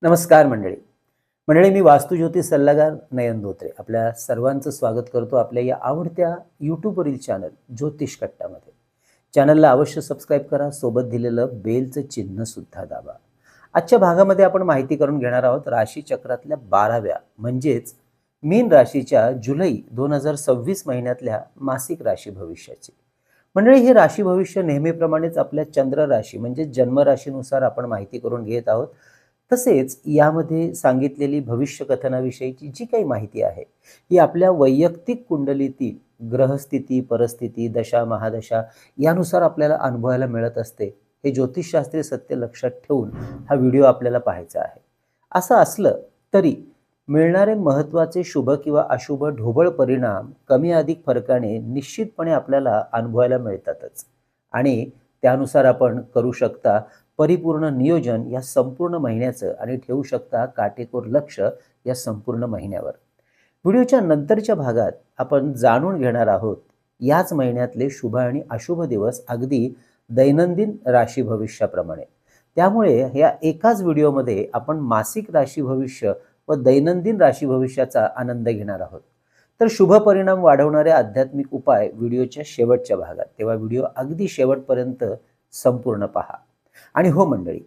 नमस्कार मंडळी, मी वास्तुज्योतिष सल्लागार नयन धोत्रे आपल्या सर्वांचं स्वागत करतो आपल्या या आवडत्या यूट्यूबवरील चॅनल ज्योतिष कट्टामध्ये. चॅनलला अवश्य सबस्क्राईब करा, सोबत दिलेलं बेलचं चिन्ह सुद्धा दाबा. आजच्या भागामध्ये आपण माहिती करून घेणार आहोत राशी चक्रातल्या 12व्या म्हणजेच मीन राशीच्या जुलै 2026 महिन्यातल्या मासिक राशी भविष्याची. मंडळी, हे राशी भविष्य नेहमीप्रमाणेच आपल्या चंद्र राशी म्हणजे जन्म राशीनुसार आपण माहिती करून घेत आहोत. तसेच यामध्ये सांगितलेली भविष्य कथनाविषयीची जी काही माहिती आहे ही आपल्या वैयक्तिक कुंडलीतील ग्रहस्थिती, परिस्थिती, दशा, महादशा यानुसार आपल्याला अनुभवायला मिळत असते. हे ज्योतिषशास्त्रीय सत्य लक्षात ठेवून हा व्हिडिओ आपल्याला पाहायचा आहे. असं असलं तरी मिळणारे महत्त्वाचे शुभ किंवा अशुभ ढोबळ परिणाम कमी अधिक फरकाने निश्चितपणे आपल्याला अनुभवायला मिळतातच आणि त्यानुसार आपण करू शकता परिपूर्ण नियोजन या संपूर्ण महिन्याचं आणि ठेवू शकता काटेकोर लक्ष या संपूर्ण महिन्यावर. व्हिडिओच्या नंतरच्या भागात आपण जाणून घेणार आहोत याच महिन्यातले शुभ आणि अशुभ दिवस अगदी दैनंदिन राशी भविष्याप्रमाणे. त्यामुळे या एकाच व्हिडिओमध्ये आपण मासिक राशी भविष्य व दैनंदिन राशी भविष्याचा आनंद घेणार आहोत. तर शुभ परिणाम वाढवणारे आध्यात्मिक उपाय व्हिडिओच्या शेवटच्या भागात, तेव्हा व्हिडिओ अगदी शेवटपर्यंत संपूर्ण पहा. आणि हो मंडळी,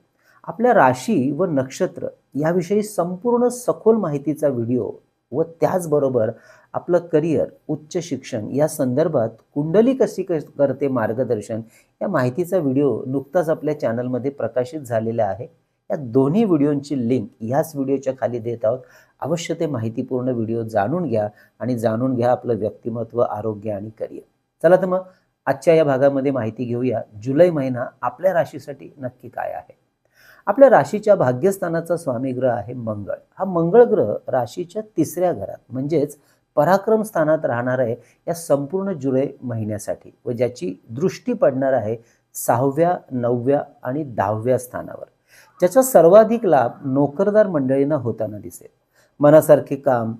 आपल्या राशी व नक्षत्र याविषयी संपूर्ण सखोल माहितीचा व्हिडिओ व त्याचबरोबर आपलं करिअर, उच्च शिक्षण या संदर्भात कुंडली कशी करते मार्गदर्शन या माहितीचा व्हिडिओ नुकताच आपल्या चॅनलमध्ये प्रकाशित झालेला आहे. या दोन्ही व्हिडिओंची लिंक याच व्हिडिओच्या खाली देत आहोत. अवश्य ते माहितीपूर्ण व्हिडिओ जाणून घ्या आणि जाणून घ्या आपलं व्यक्तिमत्व, आरोग्य आणि करिअर. चला तर मग आजच्या या भागामध्ये माहिती घेऊया जुलै महिना आपल्या राशीसाठी नक्की काय आहे. आपल्या राशीच्या भाग्यस्थानाचा स्वामी ग्रह आहे मंगळ. हा मंगळ ग्रह राशीच्या 3ऱ्या घरात म्हणजेच पराक्रम स्थानात राहणार आहे या संपूर्ण जुलै महिन्यासाठी व ज्याची दृष्टी पडणार आहे 6व्या, 9व्या आणि 10व्या स्थानावर, ज्याचा सर्वाधिक लाभ नोकरदार मंडळींना होताना दिसेल. मनासारखे काम,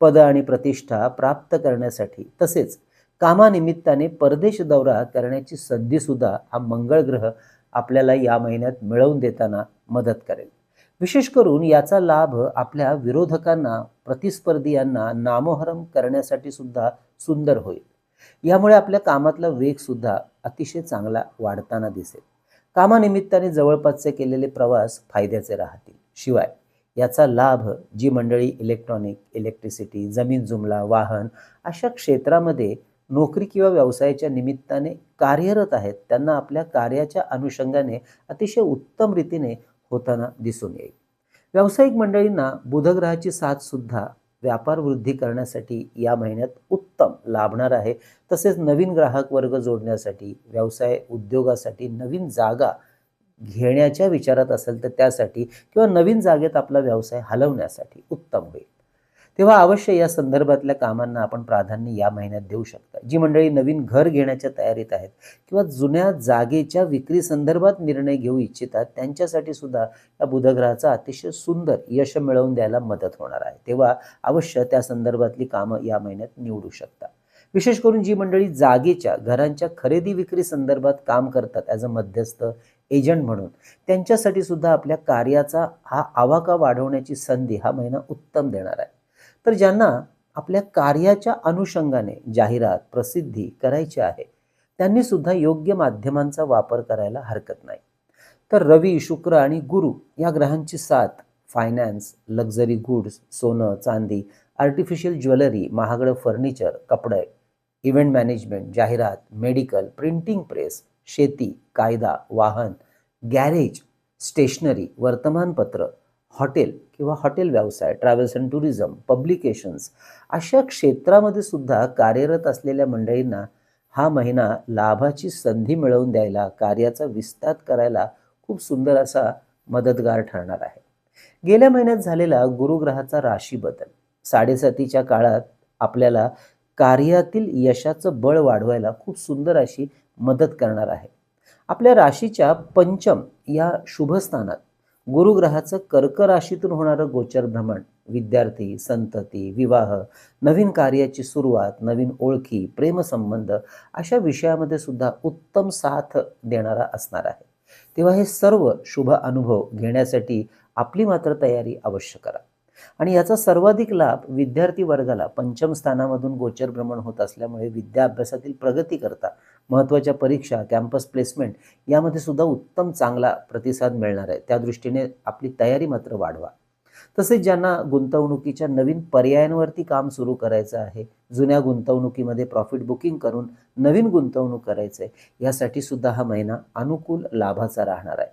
पद आणि प्रतिष्ठा प्राप्त करण्यासाठी तसेच कामानिमित्ताने परदेश दौरा करण्याची संधी सुद्धा हा मंगळ ग्रह आपल्याला या महिन्यात मिळवून देताना मदत करेल. विशेष करून याचा लाभ आपल्या विरोधकांना, प्रतिस्पर्धीयांना नामोहरम करण्यासाठी सुद्धा सुंदर होईल. यामुळे आपल्या कामातला वेग सुद्धा अतिशय चांगला वाढताना दिसेल. कामानिमित्ताने जवळपासचे केलेले प्रवास फायद्याचे राहतील. शिवाय याचा लाभ जी मंडळी इलेक्ट्रॉनिक, इलेक्ट्रिसिटी, जमीन जुमला, वाहन अशा क्षेत्रामध्ये नोकरी किंवा व्यवसायाच्या निमित्ताने कार्यरत आहेत त्यांना आपल्या कार्याच्या अनुषंगाने अतिशय उत्तम रीतीने होताना दिसून येईल. व्यावसायिक मंडळींना बुधग्रहाची साथ सुद्धा व्यापार वृद्धी करण्यासाठी या महिन्यात उत्तम लाभणार आहे. तसेच नवीन ग्राहक वर्ग जोडण्यासाठी, व्यवसाय उद्योगासाठी नवीन जागा घेण्याच्या विचारात असेल तर त्यासाठी किंवा नवीन जागेत आपला व्यवसाय हलवण्यासाठी उत्तम होईल. तेव्हा अवश्य या संदर्भातल्या कामांना आपण प्राधान्य या महिन्यात देऊ शकता. जी मंडळी नवीन घर घेण्याच्या तयारीत आहेत किंवा जुन्या जागेच्या विक्री संदर्भात निर्णय घेऊ इच्छितात त्यांच्यासाठी सुद्धा या बुधग्रहाचा अतिशय सुंदर यश मिळवून द्यायला मदत होणार आहे. तेव्हा अवश्य त्या संदर्भातली कामं या महिन्यात निवडू शकता. विशेष करून जी मंडळी जागेच्या, घरांच्या खरेदी विक्री संदर्भात काम करतात ॲज अ मध्यस्थ, एजंट म्हणून, त्यांच्यासाठी सुद्धा आपल्या कार्याचा हा आवाका वाढवण्याची संधी हा महिना उत्तम देणार आहे. तर ज्यांना आपल्या कार्याच्या अनुषंगाने जाहिरात, प्रसिद्धी करायची आहे त्यांनी सुद्धा योग्य माध्यमांचा वापर करायला हरकत नाही. तर रवी, शुक्र आणि गुरु या ग्रहांची साथ फायनान्स, लक्झरी गुड्स, सोनं, चांदी, आर्टिफिशियल ज्वेलरी, महागडं फर्निचर, कपडे, इव्हेंट मॅनेजमेंट, जाहिरात, मेडिकल, प्रिंटिंग प्रेस, शेती, कायदा, वाहन, गॅरेज, स्टेशनरी, वर्तमानपत्र, हॉटेल किंवा हॉटेल व्यवसाय, ट्रॅव्हल्स अँड टुरिझम, पब्लिकेशन्स अशा क्षेत्रामध्ये सुद्धा कार्यरत असलेल्या मंडळींना हा महिना लाभाची संधी मिळवून द्यायला, कार्याचा विस्तार करायला खूप सुंदर असा मदतगार ठरणार आहे. गेल्या महिन्यात झालेला गुरुग्रहाचा राशी बदल 7.5च्या काळात आपल्याला कार्यातील यशाचं बळ वाढवायला खूप सुंदर अशी मदत करणार आहे. आपल्या राशीच्या पंचम या शुभस्थानात गुरुग्रहाचं कर्क राशीतून होणारं गोचर भ्रमण विद्यार्थी, संतती, विवाह, नवीन कार्याची सुरुवात, नवीन ओळखी, प्रेमसंबंध अशा विषयामध्ये सुद्धा उत्तम साथ देणारा असणार आहे. तेव्हा हे सर्व शुभ अनुभव घेण्यासाठी आपली मात्र तयारी अवश्य करा. आणि याचा सर्वाधिक लाभ विद्यार्थी वर्गाला पंचम स्थानामधून गोचर भ्रमण होत असल्यामुळे विद्या अभ्यासातील प्रगती करता महत्त्वाच्या परीक्षा, कॅम्पस प्लेसमेंट यामध्ये सुद्धा उत्तम चांगला प्रतिसाद मिळणार आहे. त्या दृष्टीने आपली तयारी मात्र वाढवा. तसेच ज्यांना गुंतवणुकीच्या नवीन पर्यायांवरती काम सुरू करायचं आहे, जुन्या गुंतवणुकीमध्ये प्रॉफिट बुकिंग करून नवीन गुंतवणूक करायचं आहे, यासाठी सुद्धा हा महिना अनुकूल लाभाचा राहणार आहे.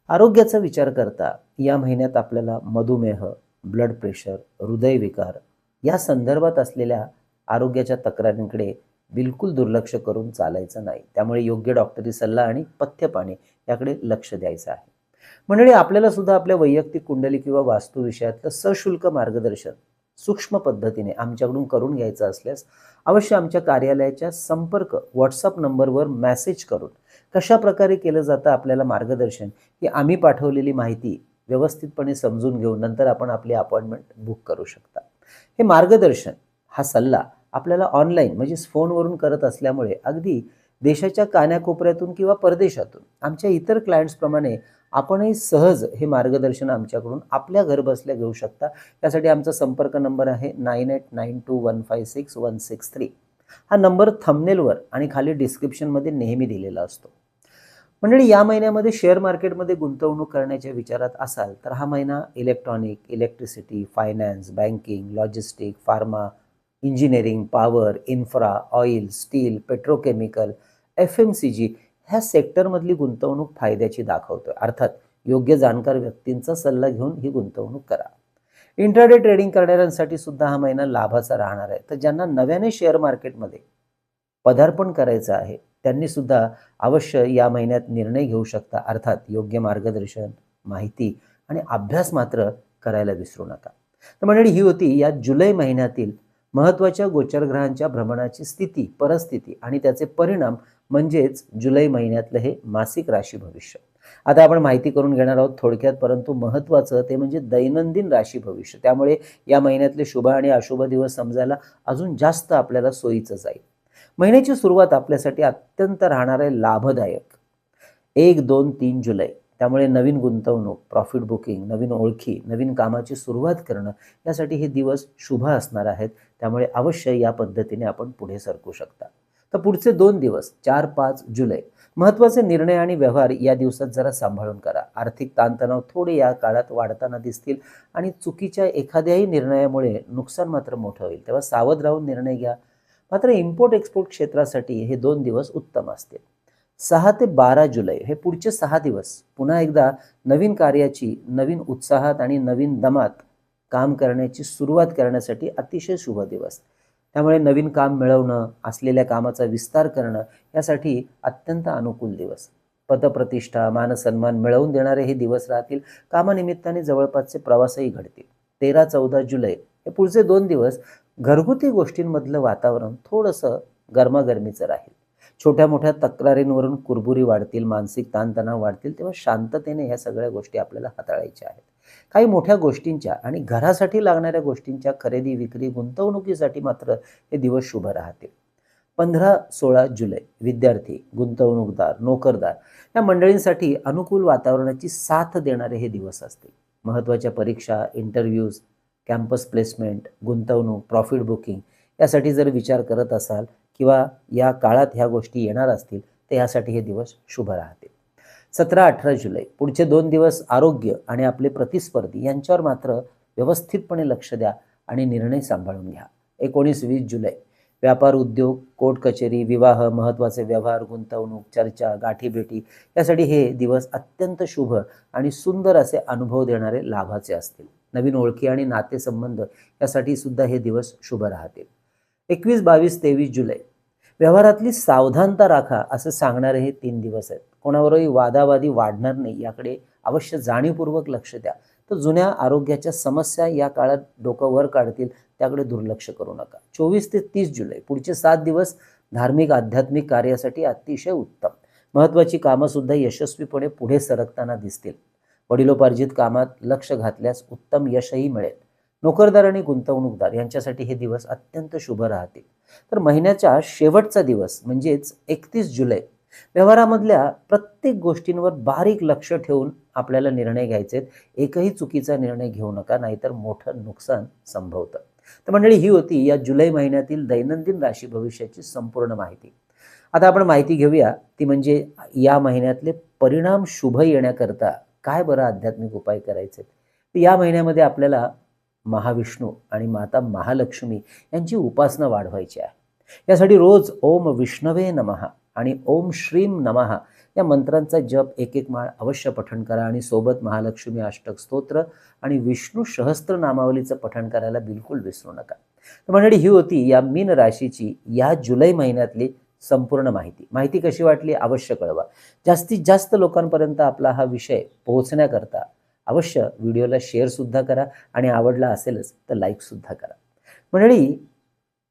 आरोग्याचा विचार करता या महिन्यात आपल्याला मधुमेह, ब्लड प्रेशर, हृदयविकार या संदर्भात असलेल्या आरोग्याच्या तक्रारींकडे बिलकुल दुर्लक्ष करून चालायचं नाही. त्यामुळे योग्य डॉक्टरी सल्ला आणि पथ्यपाणी याकडे लक्ष द्यायचं आहे. मंडळी, आपल्याला सुद्धा आपल्या वैयक्तिक कुंडली किंवा वास्तू विषयातलं सशुल्क मार्गदर्शन सूक्ष्म पद्धतीने आमच्याकडून करून घ्यायचं असल्यास अवश्य आमच्या कार्यालयाच्या संपर्क व्हॉट्सअप नंबरवर मेसेज करून कशा प्रकारे केलं जातं आपल्याला मार्गदर्शन ही आम्ही पाठवलेली माहिती व्यवस्थितपणे समजून घेऊन नंतर आपण आपली अपॉइंटमेंट बुक करू शकता. हे मार्गदर्शन, हा सल्ला आपल्याला ऑनलाईन म्हणजेच फोनवरून करत असल्यामुळे अगदी देशाच्या कानाकोपऱ्यातून किंवा परदेशातून आमच्या इतर क्लायंट्सप्रमाणे आपणही सहज हे मार्गदर्शन आमच्याकडून आपल्या घर बसल्या घेऊ शकता. त्यासाठी आमचा संपर्क नंबर आहे 9892156163. हा नंबर थंबनेलवर आणि खाली डिस्क्रिप्शनमध्ये नेहमी दिलेला असतो. मंडळी, या महिन्यामध्ये शेअर मार्केटमध्ये गुंतवणूक करण्याच्या विचारात असाल तर हा महिना electronic, electricity, finance, banking, logistic, pharma, engineering, power, infra, oil, steel, petrochemical, FMCG ह्या सेक्टरमधली गुंतवणूक फायद्याची दाखवतोय. अर्थात योग्य जाणकार व्यक्तींचा सल्ला घेऊन ही गुंतवणूक करा. इंट्राडे ट्रेडिंग करणाऱ्यांसाठी सुद्धा हा महिना लाभाचा राहणार आहे. तर ज्यांना नव्याने शेअर मार्केटमध्ये पदार्पण करायचं आहे त्यांनी सुद्धा अवश्य या महिन्यात निर्णय घेऊ शकता. अर्थात योग्य मार्गदर्शन, माहिती आणि अभ्यास मात्र करायला विसरू नका. तर मंडळी, ही होती या जुलै महिन्यातील महत्त्वाच्या गोचरग्रहांच्या भ्रमणाची स्थिती, परिस्थिती आणि त्याचे परिणाम म्हणजेच जुलै महिन्यातलं हे मासिक राशी भविष्य. आता आपण माहिती करून घेणार आहोत थोडक्यात, परंतु महत्त्वाचं ते म्हणजे दैनंदिन राशी भविष्य. त्यामुळे या महिन्यातले शुभ आणि अशुभ दिवस समजायला अजून जास्त आपल्याला सोयीचं जाईल. महिन्याची सुरुवात आपल्यासाठी अत्यंत राहणार आहे लाभदायक. 1, 2, 3 जुलै. त्यामुळे नवीन गुंतवणूक, प्रॉफिट बुकिंग, नवीन ओळखी, नवीन कामाची सुरुवात करणं यासाठी हे दिवस शुभ असणार आहेत. त्यामुळे अवश्य या पद्धतीने आपण पुढे सरकू शकता. तर पुढचे 2 दिवस 4, 5 जुलै महत्त्वाचे निर्णय आणि व्यवहार या दिवसात जरा सांभाळून करा. आर्थिक ताणतणाव थोडे या काळात वाढताना दिसतील आणि चुकीच्या एखाद्याही निर्णयामुळे नुकसान मात्र मोठं होईल. तेव्हा सावध राहून निर्णय घ्या. मात्र इम्पोर्ट एक्सपोर्ट क्षेत्रासाठी हे 2 दिवस उत्तम असतील. 6 ते 12 जुलै हे पुढचे 6 दिवस पुन्हा एकदा नवीन कार्याची, नवीन उत्साहात आणि नवीन दमात काम करण्याची सुरुवात करण्यासाठी अतिशय शुभ दिवस. त्यामुळे नवीन काम मिळवणं, असलेल्या कामाचा विस्तार करणं यासाठी अत्यंत अनुकूल दिवस. पदप्रतिष्ठा, मानसन्मान मिळवून देणारे हे दिवस राहतील. कामानिमित्ताने जवळपासचे प्रवासही घडतील. 13-14 जुलै हे पुढचे 2 दिवस घरगुती गोष्टींमधलं वातावरण थोडंसं गरमागरमीचं राहील. छोट्या मोठ्या तक्रारींवरून कुरबुरी वाढतील, मानसिक ताणतणाव वाढतील. तेव्हा शांततेने ह्या सगळ्या गोष्टी आपल्याला हाताळायच्या आहेत. काही मोठ्या गोष्टींच्या आणि घरासाठी लागणाऱ्या गोष्टींच्या खरेदी, विक्री, गुंतवणुकीसाठी मात्र हे दिवस शुभ राहतील. 15-16 जुलै विद्यार्थी, गुंतवणूकदार, नोकरदार या मंडळींसाठी अनुकूल वातावरणाची साथ देणारे हे दिवस असतील. महत्त्वाच्या परीक्षा, इंटरव्ह्यूज, कॅम्पस प्लेसमेंट, गुंतवणूक, प्रॉफिट बुकिंग यासाठी जर विचार करत असाल किंवा या काळात ह्या गोष्टी येणार असतील तर यासाठी हे दिवस शुभ राहतील. 17-18 जुलै पुढचे 2 दिवस आरोग्य आणि आपले प्रतिस्पर्धी यांच्यावर मात्र व्यवस्थितपणे लक्ष द्या आणि निर्णय सांभाळून घ्या. 19-20 जुलै व्यापार, उद्योग, कोर्ट कचेरी, विवाह, महत्त्वाचे व्यवहार, गुंतवणूक, चर्चा, गाठीभेटी यासाठी हे दिवस अत्यंत शुभ आणि सुंदर असे अनुभव देणारे लाभाचे असतील. नवीन ओळखी आणि नातेसंबंध यासाठी सुद्धा हे दिवस शुभ राहतील. 21-22-23 जुलै व्यवहारातली सावधानता राखा असं सांगणारे हे 3 दिवस आहेत. कोणावरही वादावादी वाढणार नाही याकडे अवश्य जाणीवपूर्वक लक्ष द्या. तर जुन्या आरोग्याच्या समस्या या काळात डोकं वर काढतील त्याकडे दुर्लक्ष करू नका. 24 ते 30 जुलै पुढचे 7 दिवस धार्मिक, आध्यात्मिक कार्यासाठी अतिशय उत्तम. महत्त्वाची कामंसुद्धा यशस्वीपणे पुढे सरकताना दिसतील. वडिलोपार्जित कामात लक्ष घातल्यास उत्तम यशही मिळेल. नोकरदार आणि गुंतवणूकदार यांच्यासाठी हे दिवस अत्यंत शुभ राहतील. तर महिन्याच्या शेवटचा दिवस म्हणजेच 31 जुलै व्यवहारामधल्या प्रत्येक गोष्टींवर बारीक लक्ष ठेवून आपल्याला निर्णय घ्यायचे आहेत. एकही चुकीचा निर्णय घेऊ नका, नाहीतर मोठं नुकसान संभवतं. तर मंडळी, ही होती या जुलै महिन्यातील दैनंदिन राशी भविष्याची संपूर्ण माहिती. आता आपण माहिती घेऊया, ती म्हणजे या महिन्यातले परिणाम शुभ येण्याकरता काय बरं आध्यात्मिक उपाय करायचे. तर या महिन्यामध्ये आपल्याला महाविष्णू आणि माता महालक्ष्मी यांची उपासना वाढवायची आहे. यासाठी रोज ओम विष्णवे नमः आणि ओम श्रीम नमः या मंत्रांचा जप एक एक माळ अवश्य पठण करा आणि सोबत महालक्ष्मी अष्टक स्तोत्र आणि विष्णू सहस्त्र नामावलीचं पठण करायला बिलकुल विसरू नका. तर मंडळी, ही होती या मीन राशीची या जुलै महिन्यातली संपूर्ण माहिती कशी वाटली अवश्य कळवा. जास्तीत जास्त लोकांपर्यंत आपला हा विषय पोहोचण्याकरता अवश्य व्हिडिओला शेअर सुद्धा करा आणि आवडला असेलच तर लाईक सुद्धा करा. मंडळी,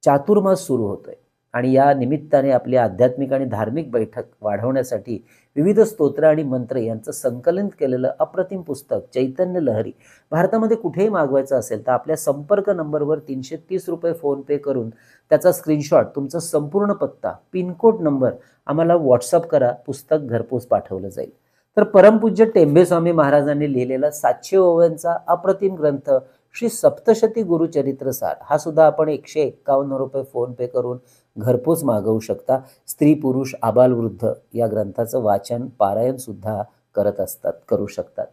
चातुर्मास सुरू होतोय आणि या निमित्ताने आपली आध्यात्मिक आणि धार्मिक बैठक वाढवण्यासाठी विविध स्तोत्र आणि मंत्र यांचं संकलन केलेलं अप्रतिम पुस्तक चैतन्य लहरी भारतामध्ये कुठेही मागवायचं असेल तर आपल्या संपर्क नंबरवर 330 रुपये फोनपे करून त्याचा स्क्रीनशॉट, तुमचा संपूर्ण पत्ता, पिनकोड नंबर आम्हाला व्हॉट्सअप करा. पुस्तक घरपोच पाठवलं जाईल. तर परमपूज्य टेंबेस्वामी महाराजांनी लिहिलेला 700 ओव्यांचा अप्रतिम ग्रंथ श्री सप्तशती गुरुचरित्र सार हा सुद्धा आपण 151 रुपये फोनपे करून घरपोच मागवू शकता. स्त्री पुरुष आबाल वृद्ध या ग्रंथाचं वाचन पारायण सुद्धा करू शकतात.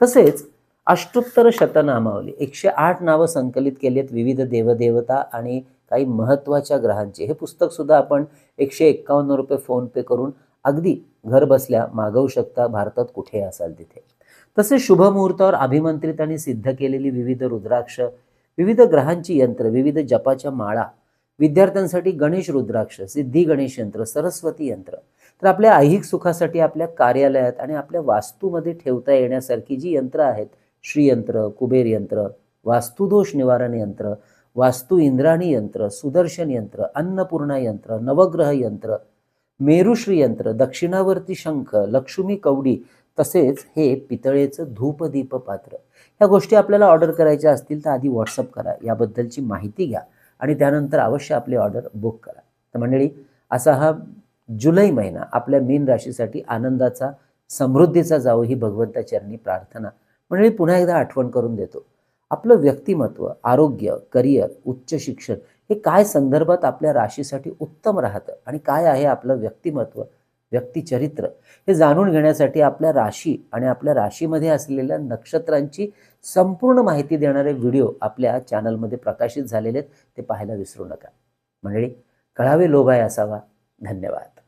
तसेच अष्टोत्तर शतनामावली 108 नावं संकलित केली आहेत विविध देवदेवता आणि काही महत्त्वाच्या ग्रहांचे. हे पुस्तक सुद्धा आपण 151 रुपये फोनपे करून अगदी घर बसल्या मागवू शकता, भारतात कुठे असाल तिथे. तसेच शुभ मुहूर्तावर अभिमंत्रित आणि सिद्ध केलेली विविध रुद्राक्ष, विविध ग्रहांची यंत्र, विविध जपाच्या माळा, विद्यार्थ्यांसाठी गणेश रुद्राक्ष, सिद्धी गणेश यंत्र, सरस्वती यंत्र. तर आपल्या ऐहिक सुखासाठी आपल्या कार्यालयात आणि आपल्या वास्तूमध्ये ठेवता येण्यासारखी जी यंत्र आहेत, श्रीयंत्र, कुबेर यंत्र, वास्तुदोष निवारण यंत्र, वास्तु इंद्राणी यंत्र, सुदर्शन यंत्र, अन्नपूर्णा यंत्र, नवग्रह यंत्र, मेरुश्री यंत्र, दक्षिणावर्ती शंख, लक्ष्मी कवडी, तसेच हे पितळेचं धूपदीप पात्र. ह्या गोष्टी आपल्याला ऑर्डर करायच्या असतील तर आधी व्हॉट्सअप करा, याबद्दलची माहिती घ्या आणि त्यानंतर अवश्य आपली ऑर्डर बुक करा. तर मंडळी, असा हा जुलै महिना आपल्या मीन राशीसाठी आनंदाचा, समृद्धीचा जावो ही भगवंताचरणी प्रार्थना. मंडळी, पुन्हा एकदा आठवण करून देतो, आपलं व्यक्तिमत्व, आरोग्य, करिअर, उच्च शिक्षण हे काय संदर्भात आपल्या राशीसाठी उत्तम राहतं आणि काय आहे आपलं व्यक्तिमत्व, व्यक्तिचरित्र हे जाणून घेण्यासाठी आपल्या राशी आणि आपल्या राशीमध्ये असलेल्या नक्षत्रांची संपूर्ण माहिती देणारे व्हिडिओ आपल्या चॅनलमध्ये प्रकाशित झालेले आहेत, ते पाहायला विसरू नका. मंडळी, कळावे लोभाय असावा. धन्यवाद.